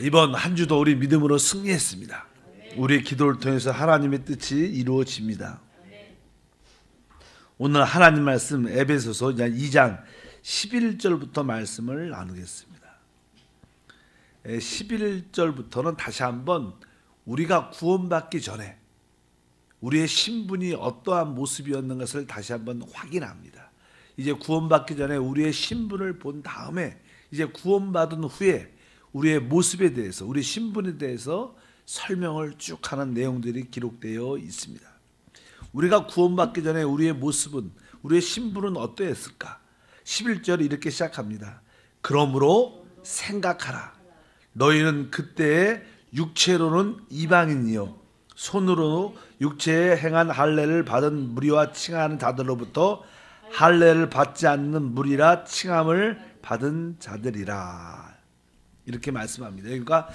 이번 한 주도 우리 믿음으로 승리했습니다. 우리의 기도를 통해서 하나님의 뜻이 이루어집니다. 오늘 하나님 말씀 에베소서 2장 11절부터 말씀을 나누겠습니다. 11절부터는 다시 한번 우리가 구원받기 전에 우리의 신분이 어떠한 모습이었는 것을 다시 한번 확인합니다. 이제 구원받기 전에 우리의 신분을 본 다음에 이제 구원받은 후에 우리의 모습에 대해서, 우리 신분에 대해서 설명을 쭉 하는 내용들이 기록되어 있습니다. 우리가 구원받기 전에 우리의 모습은, 우리의 신분은 어떠했을까? 11절이 이렇게 시작합니다. 그러므로 생각하라. 너희는 그때에 육체로는 이방인이요 손으로 육체에 행한 할례를 받은 무리와 칭하는 자들로부터 할례를 받지 않는 무리라 칭함을 받은 자들이라. 이렇게 말씀합니다. 그러니까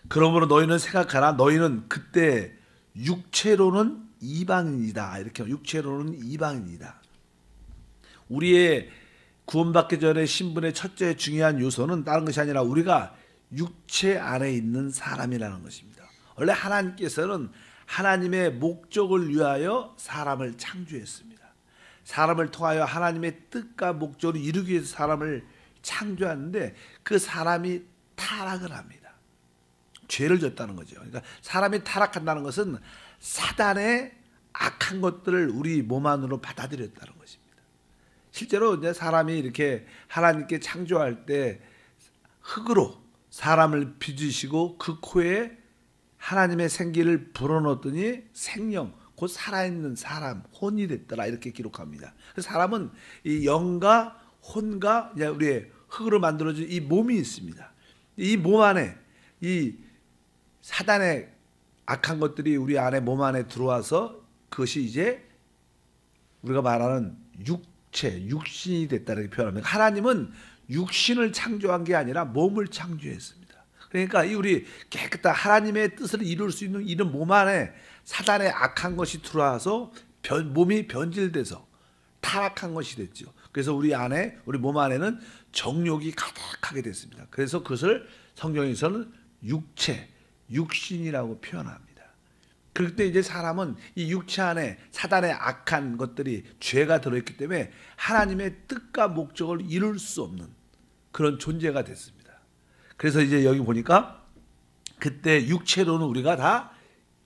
그러므로 너희는 생각하라. 너희는 그때 육체로는 이방인이다. 이렇게 육체로는 이방인이다. 우리의 구원받기 전에 신분의 첫째 중요한 요소는 다른 것이 아니라 우리가 육체 안에 있는 사람이라는 것입니다. 원래 하나님께서는 하나님의 목적을 위하여 사람을 창조했습니다. 사람을 통하여 하나님의 뜻과 목적을 이루기 위해서 사람을 창조하는데 그 사람이 타락을 합니다. 죄를 졌다는 거죠. 그러니까 사람이 타락한다는 것은 사단의 악한 것들을 우리 몸 안으로 받아들였다는 것입니다. 실제로 이제 사람이 이렇게 하나님께 창조할 때 흙으로 사람을 빚으시고 그 코에 하나님의 생기를 불어넣었더니 생명, 곧 살아있는 사람, 혼이 됐더라 이렇게 기록합니다. 사람은 이 영과 혼과 우리의 흙으로 만들어진 이 몸이 있습니다. 이 몸 안에 이 사단의 악한 것들이 우리 안에 몸 안에 들어와서 그것이 이제 우리가 말하는 육체, 육신이 됐다 이렇게 표현합니다. 하나님은 육신을 창조한 게 아니라 몸을 창조했습니다. 그러니까 이 우리 깨끗한 하나님의 뜻을 이룰 수 있는 이런 몸 안에 사단의 악한 것이 들어와서 몸이 변질돼서 타락한 것이 됐죠. 그래서 우리 안에, 우리 몸 안에는 정욕이 가득하게 됐습니다. 그래서 그것을 성경에서는 육체, 육신이라고 표현합니다. 그럴 때 이제 사람은 이 육체 안에 사단의 악한 것들이 죄가 들어있기 때문에 하나님의 뜻과 목적을 이룰 수 없는 그런 존재가 됐습니다. 그래서 이제 여기 보니까 그때 육체로는 우리가 다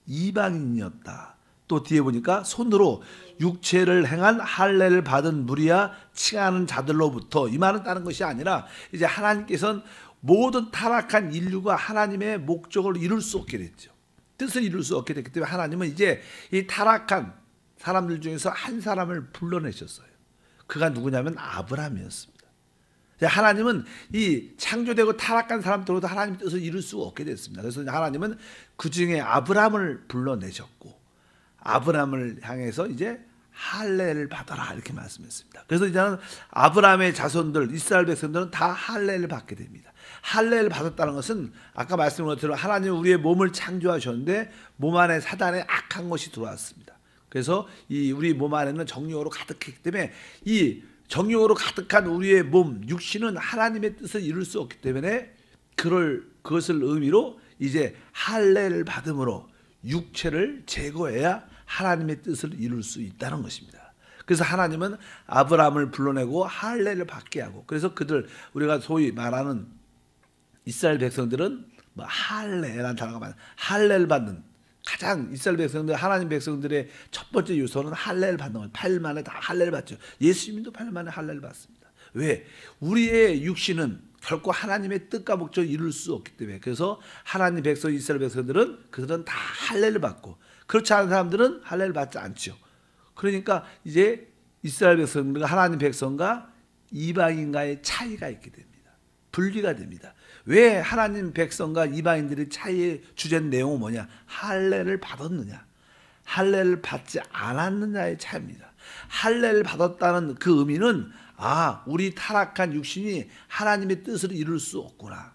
이방인이었다. 또 뒤에 보니까 손으로 육체를 행한 할례를 받은 무리야 칭하는 자들로부터, 이 말은 다른 것이 아니라 이제 하나님께서는 모든 타락한 인류가 하나님의 목적을 이룰 수 없게 됐죠. 뜻을 이룰 수 없게 됐기 때문에 하나님은 이제 이 타락한 사람들 중에서 한 사람을 불러내셨어요. 그가 누구냐면 아브라함이었습니다. 하나님은 이 창조되고 타락한 사람들로도 하나님의 뜻을 이룰 수가 없게 됐습니다. 그래서 하나님은 그 중에 아브라함을 불러내셨고 아브라함을 향해서 이제 할례를 받아라 이렇게 말씀했습니다. 그래서 이제는 아브라함의 자손들, 이스라엘 백성들은 다 할례를 받게 됩니다. 할례를 받았다는 것은 아까 말씀드린 것처럼 하나님은 우리의 몸을 창조하셨는데 몸 안에 사단의 악한 것이 들어왔습니다. 그래서 이 우리 몸 안에는 정욕으로 가득했기 때문에 이 정욕으로 가득한 우리의 몸, 육신은 하나님의 뜻을 이룰 수 없기 때문에 그것을 의미로 이제 할례를 받음으로 육체를 제거해야 하나님의 뜻을 이룰 수 있다는 것입니다. 그래서 하나님은 아브라함을 불러내고 할례를 받게 하고, 그래서 그들, 우리가 소위 말하는 이스라엘 백성들은 할례라는 단어가 많아요. 할례를 받는 가장 이스라엘 백성들, 하나님 백성들의 첫 번째 요소는 할례를 받는 거예요. 8일 만에 다 할례를 받죠. 예수님도 8일 만에 할례를 받습니다. 왜? 우리의 육신은 결코 하나님의 뜻과 목적을 이룰 수 없기 때문에. 그래서 하나님 백성, 이스라엘 백성들은 그들은 다 할례를 받고, 그렇지 않은 사람들은 할례를 받지 않죠. 그러니까 이제 이스라엘 백성들과 하나님 백성과 이방인과의 차이가 있게 됩니다. 분리가 됩니다. 왜 하나님 백성과 이방인들의 차이의 주된 내용은 뭐냐? 할례를 받았느냐, 할례를 받지 않았느냐의 차이입니다. 할례를 받았다는 그 의미는 우리 타락한 육신이 하나님의 뜻을 이룰 수 없구나.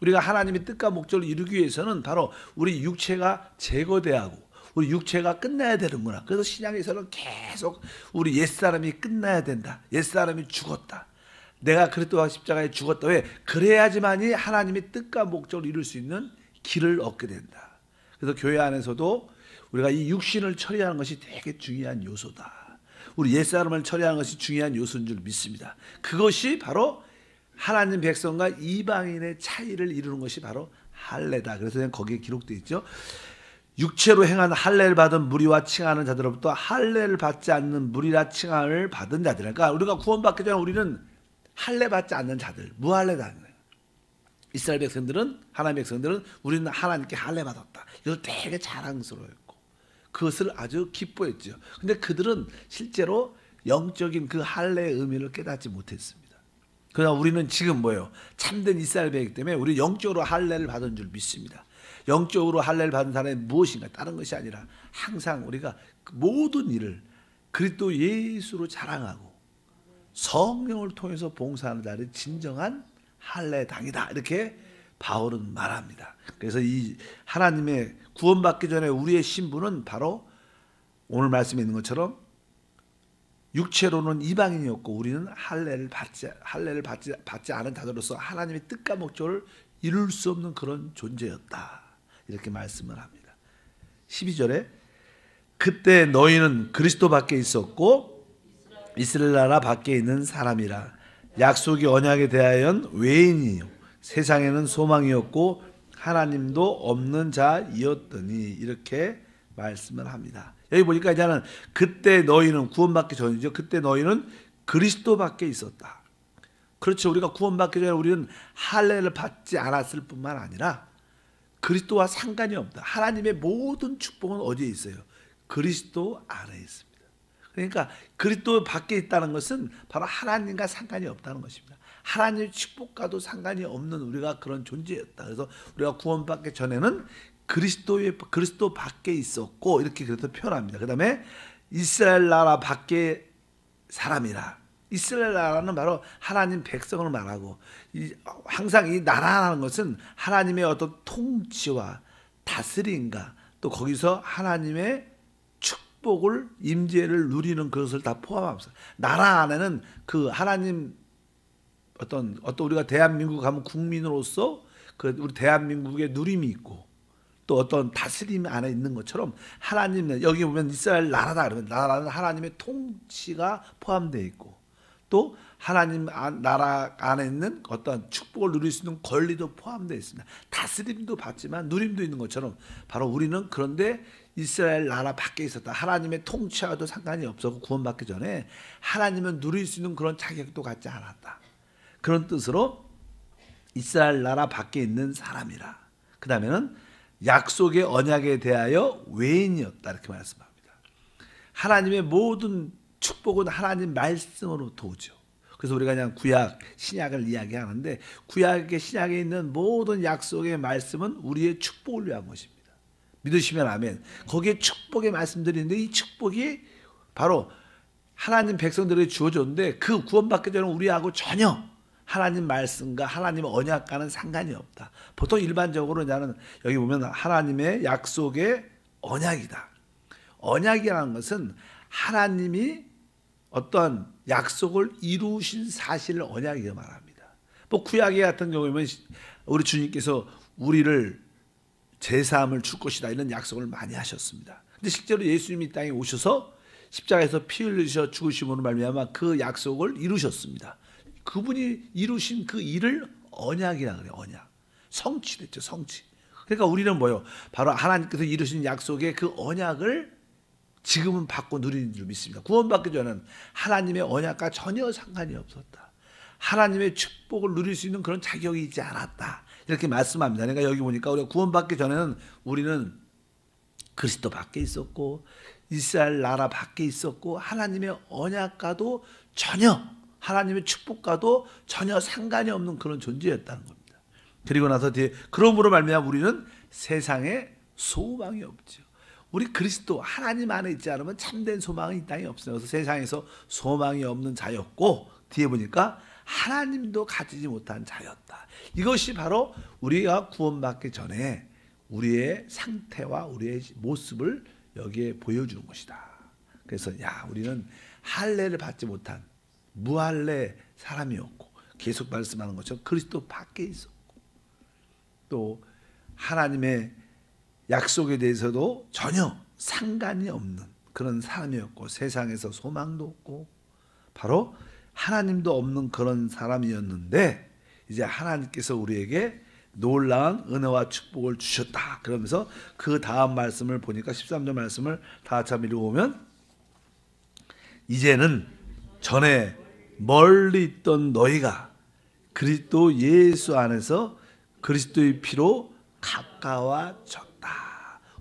우리가 하나님의 뜻과 목적을 이루기 위해서는 바로 우리 육체가 제거돼야 하고 우리 육체가 끝나야 되는구나. 그래서 신약에서는 계속 우리 옛사람이 끝나야 된다. 옛사람이 죽었다. 내가 그리스도와 십자가에 죽었다. 왜? 그래야지만이 하나님의 뜻과 목적을 이룰 수 있는 길을 얻게 된다. 그래서 교회 안에서도 우리가 이 육신을 처리하는 것이 되게 중요한 요소다. 우리 옛사람을 처리하는 것이 중요한 요소인 줄 믿습니다. 그것이 바로 하나님 백성과 이방인의 차이를 이루는 것이 바로 할례다. 그래서 거기에 기록되어 있죠. 육체로 행한 할례를 받은 무리와 칭하는 자들로부터 할례를 받지 않는 무리라 칭함을 받은 자들. 그러니까 우리가 구원받기 전에 우리는 할례 받지 않는 자들, 무할례다. 이스라엘 백성들은, 하나님 백성들은 우리는 하나님께 할례 받았다. 이걸 되게 자랑스러워했고 그것을 아주 기뻐했죠. 근데 그들은 실제로 영적인 그 할례의 의미를 깨닫지 못했습니다. 그러나 우리는 지금 뭐예요? 참된 이스라엘 백이기 때문에 우리 영적으로 할례를 받은 줄 믿습니다. 영적으로 할례를 받은 사람이 무엇인가? 다른 것이 아니라 항상 우리가 모든 일을 그리스도 예수로 자랑하고 성령을 통해서 봉사하는 자를 진정한 할례당이다. 이렇게 바울은 말합니다. 그래서 이 하나님의 구원받기 전에 우리의 신분은 바로 오늘 말씀에 있는 것처럼 육체로는 이방인이었고 우리는 할례를 받지 않은 자들로서 하나님의 뜻과 목적을 이룰 수 없는 그런 존재였다. 이렇게 말씀을 합니다. 12절에 그때 너희는 그리스도 밖에 있었고 이스라엘 나라 밖에 있는 사람이라. 약속이 언약에 대하여는 외인이요 세상에는 소망이었고 하나님도 없는 자이었더니 이렇게 말씀을 합니다. 여기 보니까 이제는 그때 너희는 구원받기 전이죠. 그때 너희는 그리스도 밖에 있었다. 그렇죠. 우리가 구원받기 전에 우리는 할례를 받지 않았을 뿐만 아니라 그리스도와 상관이 없다. 하나님의 모든 축복은 어디에 있어요? 그리스도 안에 있습니다. 그러니까 그리스도 밖에 있다는 것은 바로 하나님과 상관이 없다는 것입니다. 하나님의 축복과도 상관이 없는 우리가 그런 존재였다. 그래서 우리가 구원받기 전에는 그리스도 밖에 있었고 이렇게 그래서 표현합니다. 그 다음에 이스라엘 나라 밖에 사람이라. 이스라엘 나라는 바로 하나님 백성을 말하고 항상 이 나라라는 것은 하나님의 어떤 통치와 다스림과 또 거기서 하나님의 축복을 임재를 누리는 그것을 다 포함합니다. 나라 안에는 그 하나님 어떤 우리가 대한민국 가면 국민으로서 그 우리 대한민국의 누림이 있고 또 어떤 다스림 안에 있는 것처럼 하나님 여기 보면 이스라엘 나라다 그러면 나라는 하나님의 통치가 포함되어 있고 또 하나님 나라 안에 있는 어떤 축복을 누릴 수 있는 권리도 포함되어 있습니다. 다스림도 받지만 누림도 있는 것처럼 바로 우리는 그런데 이스라엘 나라 밖에 있었다. 하나님의 통치와도 상관이 없었고 구원받기 전에 하나님은 누릴 수 있는 그런 자격도 갖지 않았다. 그런 뜻으로 이스라엘 나라 밖에 있는 사람이라. 그 다음에는 약속의 언약에 대하여 외인이었다. 이렇게 말씀합니다. 하나님의 모든 축복은 하나님 말씀으로부터 오죠. 그래서 우리가 그냥 구약, 신약을 이야기하는데 구약의 신약에 있는 모든 약속의 말씀은 우리의 축복을 위한 것입니다. 믿으시면 아멘. 거기에 축복의 말씀들이 있는데 이 축복이 바로 하나님 백성들에게 주어졌는데 그 구원받기 전에 우리하고 전혀 하나님 말씀과 하나님의 언약과는 상관이 없다. 보통 일반적으로 나는 여기 보면 하나님의 약속의 언약이다. 언약이라는 것은 하나님이 어떤 약속을 이루신 사실을 언약이라고 말합니다. 뭐 구약의 같은 경우에는 우리 주님께서 우리를 제사함을 줄 것이다 이런 약속을 많이 하셨습니다. 근데 실제로 예수님이 이 땅에 오셔서 십자가에서 피 흘리셔 죽으심으로 말미암아 그 약속을 이루셨습니다. 그분이 이루신 그 일을 언약이라 그래요. 언약. 성취됐죠. 성취. 그러니까 우리는 뭐요? 바로 하나님께서 이루신 약속의 그 언약을 지금은 받고 누리는 줄 믿습니다. 구원받기 전에는 하나님의 언약과 전혀 상관이 없었다. 하나님의 축복을 누릴 수 있는 그런 자격이 있지 않았다. 이렇게 말씀합니다. 그러니까 여기 보니까 우리가 구원받기 전에는 우리는 그리스도 밖에 있었고 이스라엘 나라 밖에 있었고 하나님의 언약과도 전혀 하나님의 축복과도 전혀 상관이 없는 그런 존재였다는 겁니다. 그리고 나서 뒤에 그러므로 말미암아 우리는 세상에 소망이 없죠. 우리 그리스도 하나님 안에 있지 않으면 참된 소망은 이 땅에 없어요. 그래서 세상에서 소망이 없는 자였고 뒤에 보니까 하나님도 가지지 못한 자였다. 이것이 바로 우리가 구원받기 전에 우리의 상태와 우리의 모습을 여기에 보여주는 것이다. 그래서 우리는 할례를 받지 못한 무할례 사람이었고 계속 말씀하는 것처럼 그리스도 밖에 있었고, 또 하나님의 약속에 대해서도 전혀 상관이 없는 그런 사람이었고, 세상에서 소망도 없고 바로 하나님도 없는 그런 사람이었는데, 이제 하나님께서 우리에게 놀라운 은혜와 축복을 주셨다. 그러면서 그 다음 말씀을 보니까 13절 말씀을 다 같이 한번 읽어보면, 이제는 전에 멀리 있던 너희가 그리스도 예수 안에서 그리스도의 피로 가까워졌다.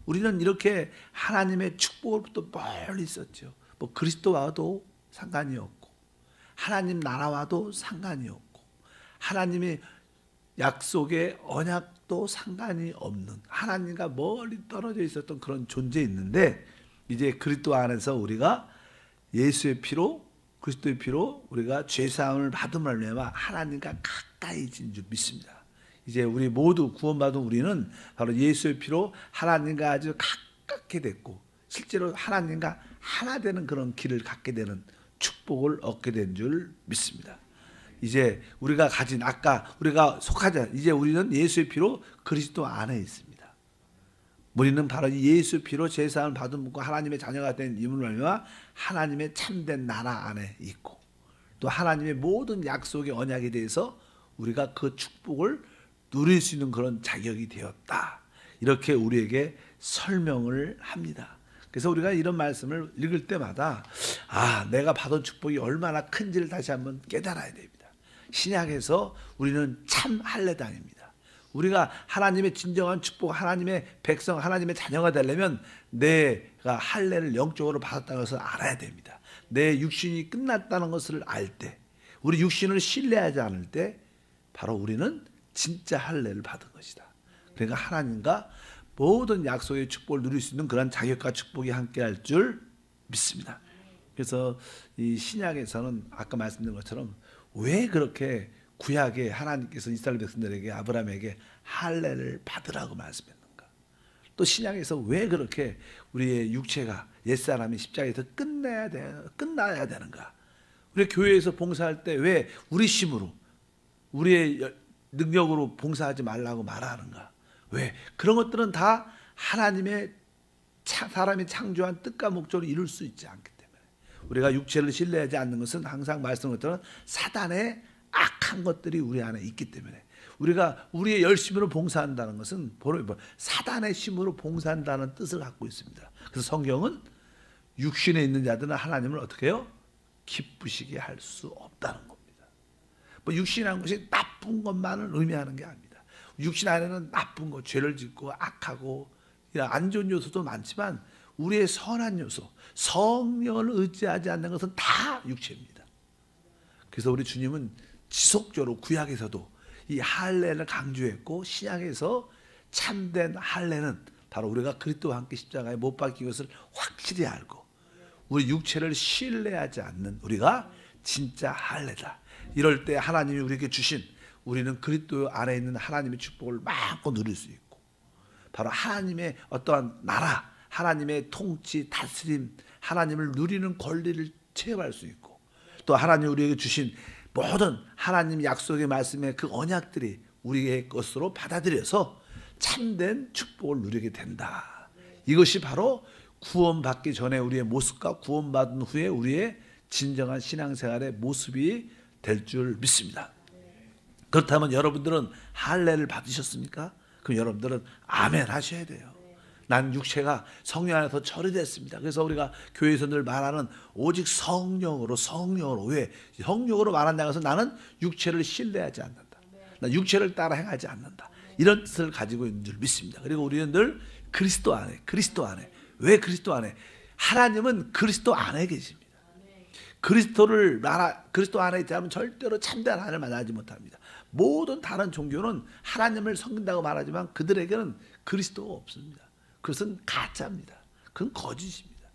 우리는 이렇게 하나님의 축복으로부터 멀리 있었죠. 뭐 그리스도와도 상관이 없고, 하나님 나라와도 상관이 없고, 하나님의 약속의 언약도 상관이 없는, 하나님과 멀리 떨어져 있었던 그런 존재였는데, 이제 그리스도 안에서 우리가 예수의 피로, 그리스도의 피로 우리가 죄사함을 받음을 위하여 하나님과 가까이진 줄 믿습니다. 이제 우리 모두 구원받은 우리는 바로 예수의 피로 하나님과 아주 가깝게 됐고, 실제로 하나님과 하나 되는 그런 길을 갖게 되는 축복을 얻게 된 줄 믿습니다. 이제 우리가 가진, 아까 우리가 속하자, 이제 우리는 예수의 피로 그리스도 안에 있습니다. 우리는 바로 예수 피로 제사함을 받은 분과 하나님의 자녀가 된 이름을 알며 하나님의 참된 나라 안에 있고, 또 하나님의 모든 약속의 언약에 대해서 우리가 그 축복을 누릴 수 있는 그런 자격이 되었다. 이렇게 우리에게 설명을 합니다. 그래서 우리가 이런 말씀을 읽을 때마다 내가 받은 축복이 얼마나 큰지를 다시 한번 깨달아야 됩니다. 신약에서 우리는 참 할례당입니다. 우리가 하나님의 진정한 축복, 하나님의 백성, 하나님의 자녀가 되려면 내가 할례를 영적으로 받았다는 것을 알아야 됩니다. 내 육신이 끝났다는 것을 알 때, 우리 육신을 신뢰하지 않을 때 바로 우리는 진짜 할례를 받은 것이다. 그러니까 하나님과 모든 약속의 축복을 누릴 수 있는 그런 자격과 축복이 함께할 줄 믿습니다. 그래서 이 신약에서는 아까 말씀드린 것처럼 왜 그렇게 구약에 하나님께서 이스라엘 백성들에게, 아브라함에게 할례를 받으라고 말씀했는가? 또 신약에서 왜 그렇게 우리의 육체가, 옛사람이 십자가에서 끝나야 되는가? 우리 교회에서 봉사할 때 왜 우리 힘으로, 우리의 능력으로 봉사하지 말라고 말하는가? 왜? 그런 것들은 다 하나님의 사람이 창조한 뜻과 목적을 이룰 수 있지 않기 때문에, 우리가 육체를 신뢰하지 않는 것은 항상 말씀한 것처럼 사단의 악한 것들이 우리 안에 있기 때문에, 우리가 우리의 열심으로 봉사한다는 것은 사단의 힘으로 봉사한다는 뜻을 갖고 있습니다. 그래서 성경은 육신에 있는 자들은 하나님을 어떻게 해요? 기쁘시게 할 수 없다는 겁니다. 뭐 육신이라는 것이 나쁜 것만을 의미하는 게 아닙니다. 육신 안에는 나쁜 것, 죄를 짓고 악하고 이런 안 좋은 요소도 많지만, 우리의 선한 요소, 성령을 의지하지 않는 것은 다 육체입니다. 그래서 우리 주님은 지속적으로 구약에서도 이 할례를 강조했고, 신약에서 참된 할례는 바로 우리가 그리스도와 함께 십자가에 못 박힌 것을 확실히 알고, 우리 육체를 신뢰하지 않는 우리가 진짜 할례다. 이럴 때 하나님이 우리에게 주신, 우리는 그리스도 안에 있는 하나님의 축복을 마음껏 누릴 수 있고, 바로 하나님의 어떠한 나라, 하나님의 통치, 다스림, 하나님을 누리는 권리를 체험할 수 있고, 또 하나님이 우리에게 주신 모든 하나님 약속의 말씀의 그 언약들이 우리의 것으로 받아들여서 참된 축복을 누리게 된다. 이것이 바로 구원받기 전에 우리의 모습과 구원받은 후에 우리의 진정한 신앙생활의 모습이 될 줄 믿습니다. 그렇다면 여러분들은 할례를 받으셨습니까? 그럼 여러분들은 아멘 하셔야 돼요. 난 육체가 성령 안에서 처리됐습니다. 그래서 우리가 교회에서 늘 말하는 오직 성령으로, 왜? 성령으로 말한다는 것은 나는 육체를 신뢰하지 않는다. 난 육체를 따라 행하지 않는다. 이런 뜻을 가지고 있는 줄 믿습니다. 그리고 우리는 늘 그리스도 안에. 왜 그리스도 안에? 하나님은 그리스도 안에 계십니다. 그리스도 안에 있지 않으면 절대로 참된 하나님을 만나지 못합니다. 모든 다른 종교는 하나님을 섬긴다고 말하지만 그들에게는 그리스도가 없습니다. 그것은 가짜입니다. 그건 거짓입니다.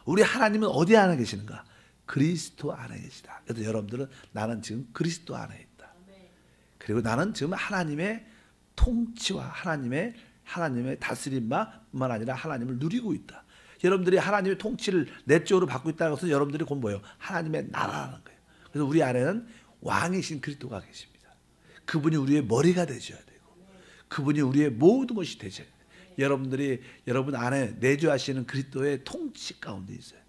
우리 하나님은 어디 안에 계시는가? 그리스도 안에 계시다. 그래서 여러분들은 나는 지금 그리스도 안에 있다. 그리고 나는 지금 하나님의 통치와 하나님의 다스림뿐만 아니라 하나님을 누리고 있다. 여러분들이 하나님의 통치를 내적으로 받고 있다는 것은 여러분들이 곧 뭐예요? 하나님의 나라라는 거예요. 그래서 우리 안에는 왕이신 그리스도가 계십니다. 그분이 우리의 머리가 되셔야 되고 그분이 우리의 모든 것이 되셔야 돼요. 여러분들이 여러분 안에 내주하시는 그리스도의 통치 가운데 있어요.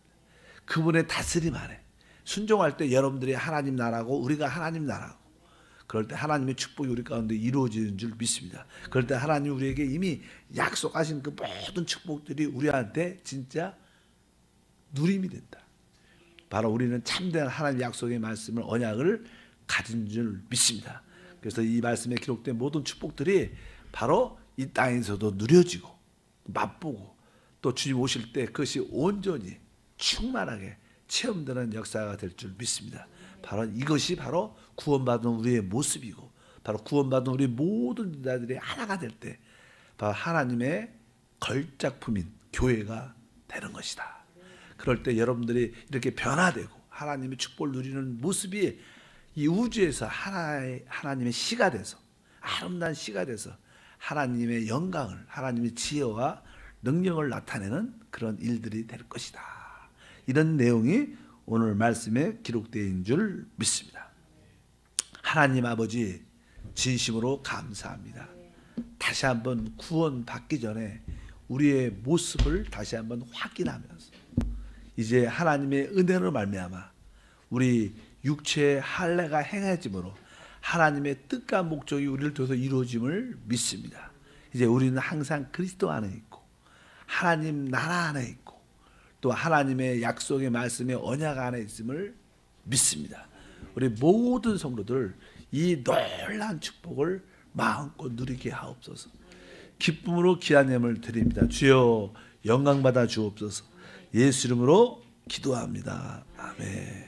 그분의 다스림 안에 순종할 때 여러분들이 하나님 나라고 우리가 하나님 나라고 그럴 때 하나님의 축복이 우리 가운데 이루어지는 줄 믿습니다. 그럴 때 하나님 우리에게 이미 약속하신 그 모든 축복들이 우리한테 진짜 누림이 된다. 바로 우리는 참된 하나님의 약속의 말씀을 언약을 가진 줄 믿습니다. 그래서 이 말씀에 기록된 모든 축복들이 바로 이 땅에서도 누려지고 맛보고 또 주님 오실 때 그것이 온전히 충만하게 체험되는 역사가 될 줄 믿습니다. 바로 이것이 바로 구원받은 우리의 모습이고 바로 구원받은 우리 모든 자들이 하나가 될 때 바로 하나님의 걸작품인 교회가 되는 것이다. 그럴 때 여러분들이 이렇게 변화되고 하나님의 축복을 누리는 모습이 이 우주에서 하나님의 시가 돼서 아름다운 시가 돼서 하나님의 영광을 하나님의 지혜와 능력을 나타내는 그런 일들이 될 것이다. 이런 내용이 오늘 말씀에 기록되어 줄 믿습니다. 하나님 아버지 진심으로 감사합니다. 다시 한번 구원받기 전에 우리의 모습을 다시 한번 확인하면서 이제 하나님의 은혜로 말미암아 우리 육체의 할례가 행해짐으로 하나님의 뜻과 목적이 우리를 통해서 이루어짐을 믿습니다. 이제 우리는 항상 그리스도 안에 있고 하나님 나라 안에 있고 또 하나님의 약속의 말씀의 언약 안에 있음을 믿습니다. 우리 모든 성도들 이 놀라운 축복을 마음껏 누리게 하옵소서. 기쁨으로 귀한 예물을 드립니다. 주여 영광 받아 주옵소서. 예수 이름으로 기도합니다. 아멘.